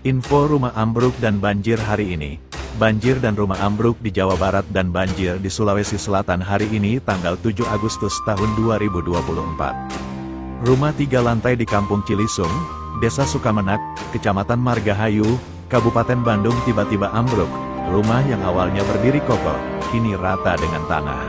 Info rumah ambruk dan banjir hari ini. Banjir dan rumah ambruk di Jawa Barat dan banjir di Sulawesi Selatan hari ini tanggal 7 Agustus tahun 2024. Rumah 3 lantai di Kampung Cilisung, Desa Sukamenak, Kecamatan Margahayu, Kabupaten Bandung tiba-tiba ambruk. Rumah yang awalnya berdiri kokoh, kini rata dengan tanah.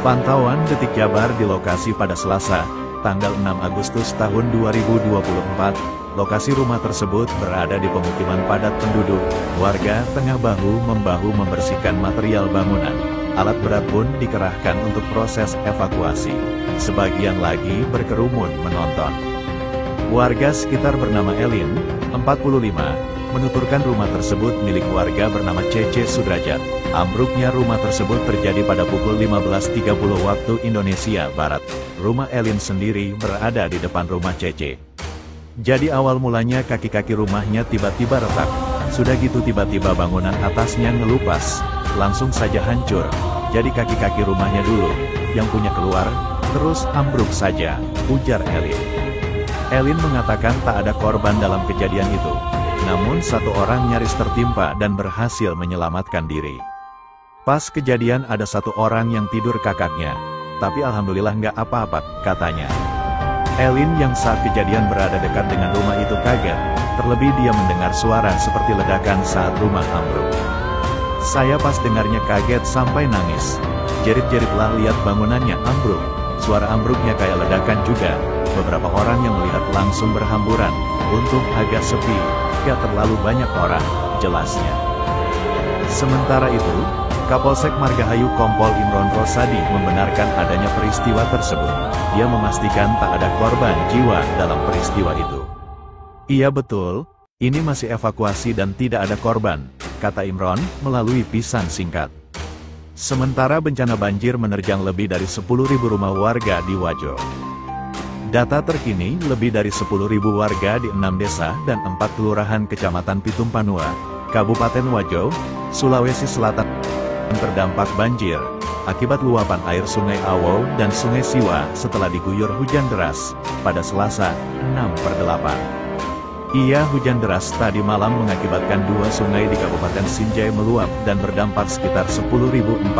Pantauan Detik Jabar di lokasi pada Selasa, tanggal 6 Agustus tahun 2024, lokasi rumah tersebut berada di pemukiman padat penduduk. Warga tengah bahu-membahu membersihkan material bangunan. Alat berat pun dikerahkan untuk proses evakuasi. Sebagian lagi berkerumun menonton. Warga sekitar bernama Elin, 45, menuturkan rumah tersebut milik warga bernama Cece Sudrajat. Ambruknya rumah tersebut terjadi pada pukul 15.30 waktu Indonesia Barat. Rumah Elin sendiri berada di depan rumah Cece. Jadi awal mulanya kaki-kaki rumahnya tiba-tiba retak. Sudah gitu tiba-tiba bangunan atasnya ngelupas, langsung saja hancur. Jadi kaki-kaki rumahnya dulu, yang punya keluar, terus ambruk saja, ujar Elin. Elin mengatakan tak ada korban dalam kejadian itu. Namun satu orang nyaris tertimpa dan berhasil menyelamatkan diri. Pas kejadian ada satu orang yang tidur kakaknya, tapi alhamdulillah nggak apa-apa, katanya. Elin yang saat kejadian berada dekat dengan rumah itu kaget, terlebih dia mendengar suara seperti ledakan saat rumah ambruk. Saya pas dengarnya kaget sampai nangis. Jerit-jeritlah lihat bangunannya ambruk, suara ambruknya kayak ledakan juga. Beberapa orang yang melihat langsung berhamburan, untung agak sepi, gak terlalu banyak orang, jelasnya. Sementara itu, Kapolsek Margahayu Kompol Imron Rosadi membenarkan adanya peristiwa tersebut. Dia memastikan tak ada korban jiwa dalam peristiwa itu. Iya betul, ini masih evakuasi dan tidak ada korban, kata Imron melalui pesan singkat. Sementara bencana banjir menerjang lebih dari 10.000 rumah warga di Wajo. Data terkini, lebih dari 10.000 warga di 6 desa dan 4 kelurahan Kecamatan Pitumpanua, Kabupaten Wajo, Sulawesi Selatan terdampak banjir, akibat luapan air Sungai Awo dan Sungai Siwa setelah diguyur hujan deras, pada Selasa, 6/8. Iya, hujan deras tadi malam mengakibatkan 2 sungai di Kabupaten Sinjai meluap dan berdampak sekitar 10.499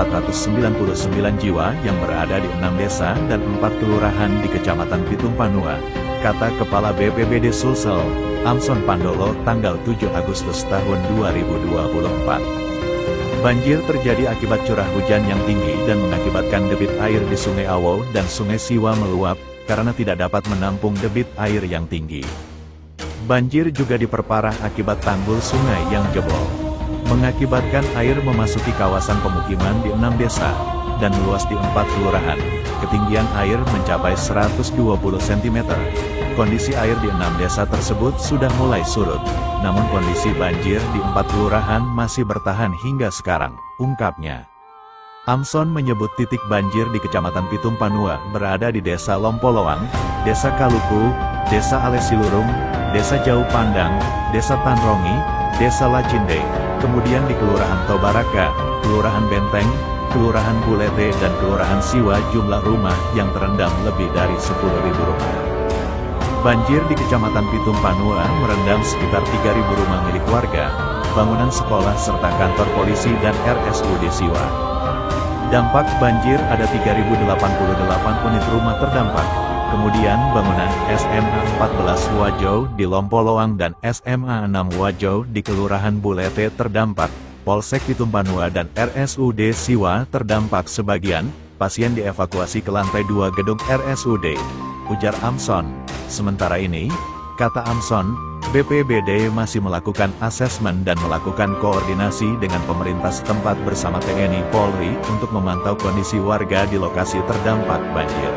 jiwa yang berada di 6 desa dan 4 kelurahan di Kecamatan Pitumpanua, kata Kepala BPBD Sulsel, Amson Pandolo, tanggal 7 Agustus tahun 2024. Banjir terjadi akibat curah hujan yang tinggi dan mengakibatkan debit air di Sungai Awo dan Sungai Siwa meluap, karena tidak dapat menampung debit air yang tinggi. Banjir juga diperparah akibat tanggul sungai yang jebol, mengakibatkan air memasuki kawasan pemukiman di 6 desa, dan meluas di 4 kelurahan. Ketinggian air mencapai 120 cm. Kondisi air di 6 desa tersebut sudah mulai surut, namun kondisi banjir di 4 kelurahan masih bertahan hingga sekarang, ungkapnya. Amson menyebut titik banjir di Kecamatan Pitumpanua berada di Desa Lompolowang, Desa Kaluku, Desa Alesilurung, Desa Jauh Pandang, Desa Tanrongi, Desa Lacinde, kemudian di Kelurahan Tobaraka, Kelurahan Benteng, Kelurahan Bulete dan Kelurahan Siwa. Jumlah rumah yang terendam lebih dari 10.000 rumah. Banjir di Kecamatan Pitumpanua merendam sekitar 3.000 rumah milik warga, bangunan sekolah serta kantor polisi dan RSUD Siwa. Dampak banjir ada 3.088 unit rumah terdampak. Kemudian bangunan SMA 14 Wajo di Lompolowang dan SMA 6 Wajo di Kelurahan Bulete terdampak. Polsek Pitumpanua dan RSUD Siwa terdampak sebagian. Pasien dievakuasi ke lantai 2 gedung RSUD, ujar Amson. Sementara ini, kata Amson, BPBD masih melakukan asesmen dan melakukan koordinasi dengan pemerintah setempat bersama TNI Polri untuk memantau kondisi warga di lokasi terdampak banjir.